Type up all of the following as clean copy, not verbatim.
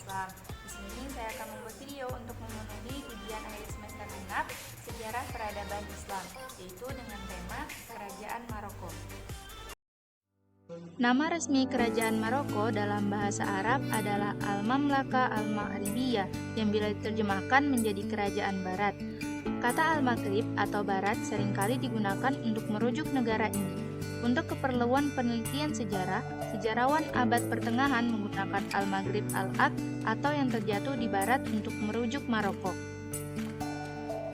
Islam. Di sini saya akan membuat video untuk memenuhi ujian akhir semester genap Sejarah Peradaban Islam, yaitu dengan tema Kerajaan Maroko. Nama resmi Kerajaan Maroko dalam bahasa Arab adalah Al-Mamlaka Al-Maghribiyah, yang bila diterjemahkan menjadi Kerajaan Barat. Kata Al-Maghrib atau Barat seringkali digunakan untuk merujuk negara ini. Untuk keperluan penelitian sejarah, sejarawan abad pertengahan menggunakan Al-Maghrib Al-Aq atau yang terjatuh di barat untuk merujuk Maroko.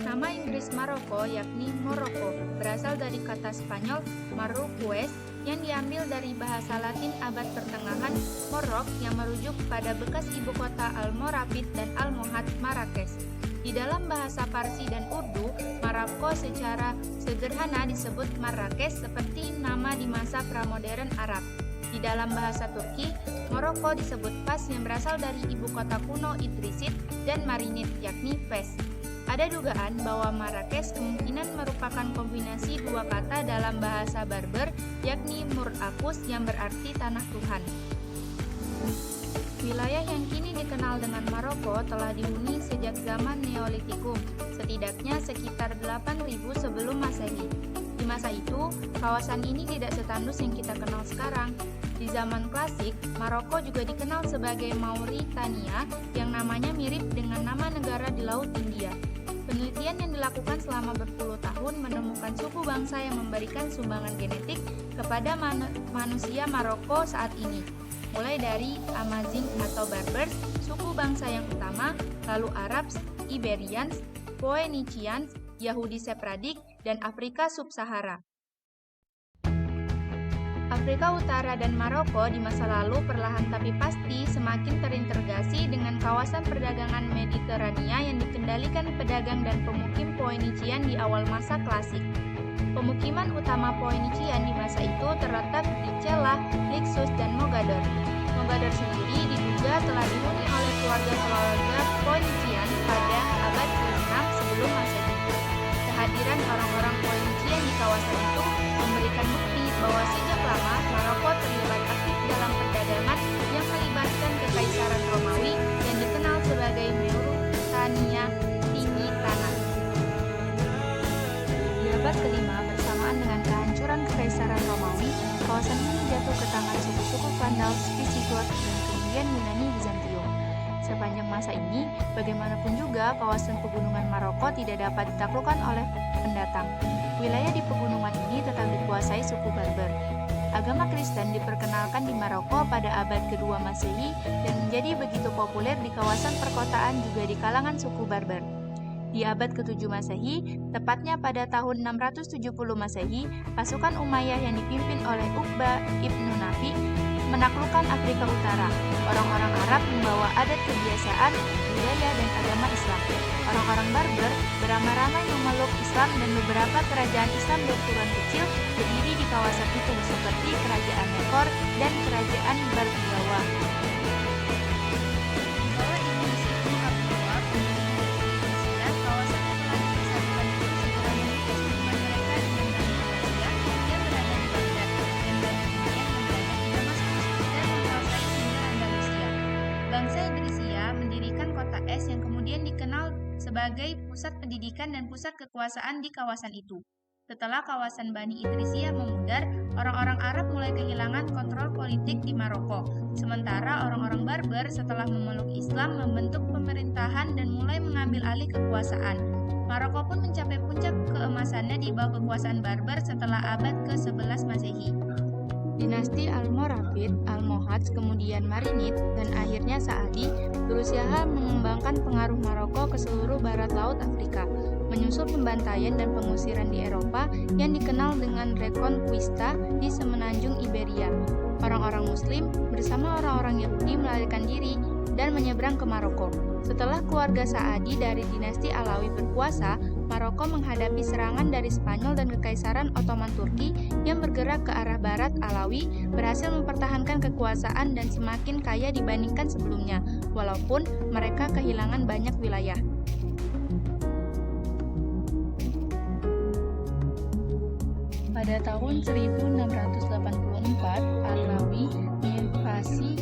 Nama Inggris Maroko yakni Morocco berasal dari kata Spanyol Marruques yang diambil dari bahasa Latin abad pertengahan Morok yang merujuk pada bekas ibu kota Almoravid dan Almohad Marrakesh. Di dalam bahasa Parsi dan Urdu, Maroko secara sederhana disebut Marrakesh seperti nama di masa pramodern Arab. Di dalam bahasa Turki, Moroko disebut Fas yang berasal dari ibu kota kuno Idrisit dan Marinid yakni Fes. Ada dugaan bahwa Marrakesh kemungkinan merupakan kombinasi dua kata dalam bahasa Berber yakni Murakus yang berarti tanah Tuhan. Wilayah yang kini dikenal dengan Maroko telah dihuni sejak zaman Neolitikum, setidaknya sekitar 8.000 sebelum Masehi. Di masa itu, kawasan ini tidak setandus yang kita kenal sekarang. Di zaman klasik, Maroko juga dikenal sebagai Mauritania yang namanya mirip dengan nama negara di Laut India. Penelitian yang dilakukan selama berpuluh tahun menemukan suku bangsa yang memberikan sumbangan genetik kepada manusia Maroko saat ini. Mulai dari Amazigh atau Berbers, suku bangsa yang utama, lalu Arabs, Iberians, Phoenicians, Yahudi Sephardic, dan Afrika Sub-Sahara. Afrika Utara dan Maroko di masa lalu perlahan tapi pasti semakin terintegrasi dengan kawasan perdagangan Mediterania yang dikendalikan pedagang dan pemukim Phoenician di awal masa klasik. Pemukiman utama Phoenician di masa itu terletak di Celah, Lixus, dan Mogador. Mogador sendiri diduga telah dihuni oleh keluarga Phoenician pada abad ke-6 sebelum Masehi. Kehadiran orang-orang Phoenician di kawasan itu memberikan bukti bahwa sejak lama Maroko terlibat aktif dalam perdagangan yang melibatkan Kekaisaran Romawi yang dikenal sebagai Mauritania Tinggi Tanah. Di abad ke-5 bersamaan dengan kehancuran Kekaisaran Romawi, kawasan ini jatuh ke tangan suku-suku Vandals, Visigoth, dan kemudian Yunani Bizantium. Sepanjang masa ini, bagaimanapun juga kawasan pegunungan Maroko tidak dapat ditaklukkan oleh pendatang. Wilayah di pegunungan ini tetap dikuasai suku Berber. Agama Kristen diperkenalkan di Maroko pada abad kedua Masehi dan menjadi begitu populer di kawasan perkotaan juga di kalangan suku Berber. Di abad ke-7 Masehi, tepatnya pada tahun 670 Masehi, pasukan Umayyah yang dipimpin oleh Uqbah ibnu Nafi menaklukkan Afrika Utara. Orang-orang Arab membawa adat kebiasaan, budaya, dan agama Islam. Orang-orang Berber beramai-ramai memeluk Islam dan beberapa kerajaan Islam berukuran kecil berdiri di kawasan itu seperti Kerajaan Mekor dan Kerajaan Bargawa. Sebagai pusat pendidikan dan pusat kekuasaan di kawasan itu. Setelah kawasan Bani Idrisiyah memudar, orang-orang Arab mulai kehilangan kontrol politik di Maroko. Sementara orang-orang Berber setelah memeluk Islam membentuk pemerintahan dan mulai mengambil alih kekuasaan. Maroko pun mencapai puncak keemasannya di bawah kekuasaan Berber setelah abad ke-11 Masehi. Dinasti Almoravid, Almohad, kemudian Marinid, dan akhirnya Saadi berusaha mengembangkan pengaruh Maroko ke seluruh barat laut Afrika, menyusul pembantaian dan pengusiran di Eropa yang dikenal dengan Reconquista di semenanjung Iberia. Orang-orang Muslim bersama orang-orang Yahudi melarikan diri dan menyeberang ke Maroko. Setelah keluarga Saadi dari dinasti Alawi berkuasa, Maroko menghadapi serangan dari Spanyol dan Kekaisaran Ottoman Turki yang bergerak ke arah barat. Alawi berhasil mempertahankan kekuasaan dan semakin kaya dibandingkan sebelumnya, walaupun mereka kehilangan banyak wilayah. Pada tahun 1684, Alawi menginvasi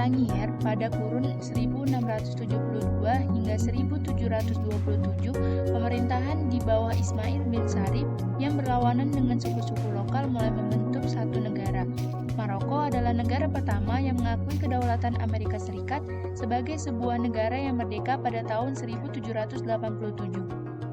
Tangier pada kurun 1672 hingga 1727, pemerintahan di bawah Ismail bin Sarif yang berlawanan dengan suku-suku lokal mulai membentuk satu negara. Maroko adalah negara pertama yang mengakui kedaulatan Amerika Serikat sebagai sebuah negara yang merdeka pada tahun 1787.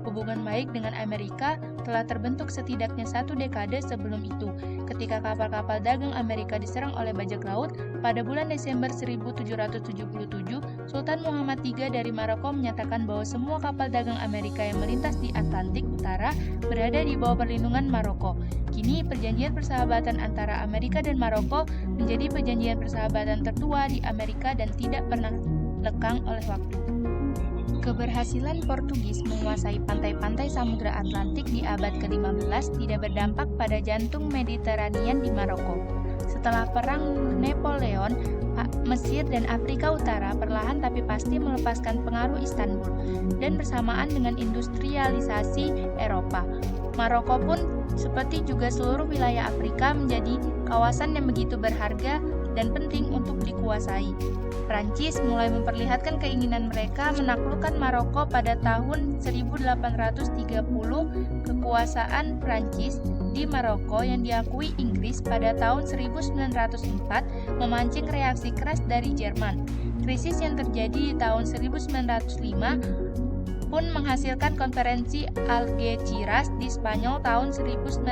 Hubungan baik dengan Amerika telah terbentuk setidaknya 1 dekade sebelum itu, ketika kapal-kapal dagang Amerika diserang oleh bajak laut. Pada bulan Desember 1777, Sultan Muhammad III dari Maroko menyatakan bahwa semua kapal dagang Amerika yang melintas di Atlantik Utara berada di bawah perlindungan Maroko. Kini, perjanjian persahabatan antara Amerika dan Maroko menjadi perjanjian persahabatan tertua di Amerika dan tidak pernah lekang oleh waktu. Keberhasilan Portugis menguasai pantai-pantai Samudra Atlantik di abad ke-15 tidak berdampak pada jantung Mediteranian di Maroko. Setelah Perang Napoleon, Mesir dan Afrika Utara perlahan tapi pasti melepaskan pengaruh Istanbul, dan bersamaan dengan industrialisasi Eropa, Maroko pun seperti juga seluruh wilayah Afrika menjadi kawasan yang begitu berharga dan penting untuk dikuasai. Prancis mulai memperlihatkan keinginan mereka menaklukkan Maroko pada tahun 1830. Kekuasaan Prancis di Maroko yang diakui Inggris pada tahun 1904 memancing reaksi keras dari Jerman. Krisis yang terjadi di tahun 1905 pun menghasilkan konferensi Algeciras di Spanyol tahun 1906.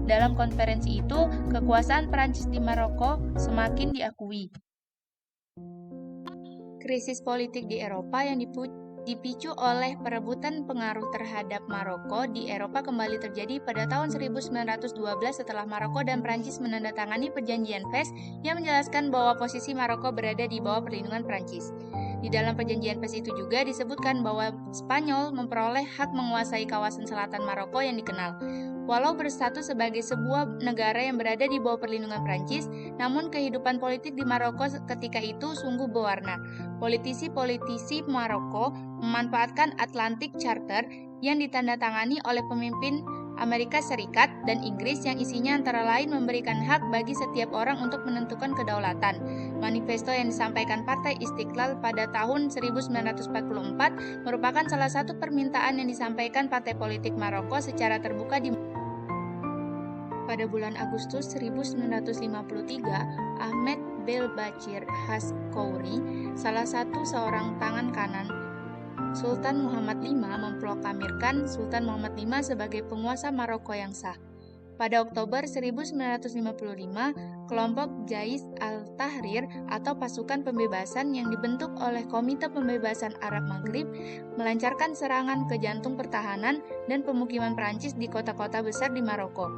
Dalam konferensi itu, kekuasaan Prancis di Maroko semakin diakui. Krisis politik di Eropa yang dipicu oleh perebutan pengaruh terhadap Maroko di Eropa kembali terjadi pada tahun 1912 setelah Maroko dan Prancis menandatangani perjanjian Fes yang menjelaskan bahwa posisi Maroko berada di bawah perlindungan Prancis. Di dalam perjanjian Fes itu juga disebutkan bahwa Spanyol memperoleh hak menguasai kawasan selatan Maroko yang dikenal. Walau berstatus sebagai sebuah negara yang berada di bawah perlindungan Prancis, namun kehidupan politik di Maroko ketika itu sungguh berwarna. Politisi-politisi Maroko memanfaatkan Atlantic Charter yang ditandatangani oleh pemimpin Amerika Serikat dan Inggris yang isinya antara lain memberikan hak bagi setiap orang untuk menentukan kedaulatan. Manifesto yang disampaikan Partai Istiqlal pada tahun 1944 merupakan salah satu permintaan yang disampaikan partai politik Maroko secara terbuka di pada bulan Agustus 1953, Ahmed Belbachir Haskouri, salah satu seorang tangan kanan Sultan Muhammad V, memproklamirkan Sultan Muhammad V sebagai penguasa Maroko yang sah. Pada Oktober 1955, kelompok Jais al-Tahrir atau pasukan pembebasan yang dibentuk oleh Komite Pembebasan Arab Maghrib melancarkan serangan ke jantung pertahanan dan pemukiman Prancis di kota-kota besar di Maroko.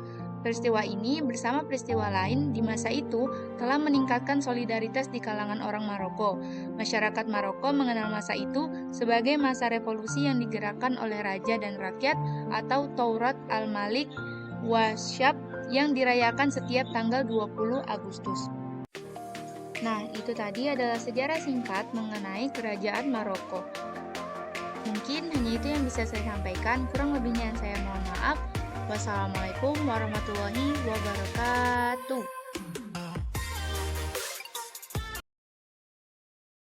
Peristiwa ini bersama peristiwa lain di masa itu telah meningkatkan solidaritas di kalangan orang Maroko. Masyarakat Maroko mengenal masa itu sebagai masa revolusi yang digerakkan oleh raja dan rakyat atau Thourat al-Malik Wasyab yang dirayakan setiap tanggal 20 Agustus. Nah, itu tadi adalah sejarah singkat mengenai kerajaan Maroko. Mungkin hanya itu yang bisa saya sampaikan, kurang lebihnya saya mohon maaf. Wassalamualaikum warahmatullahi wabarakatuh.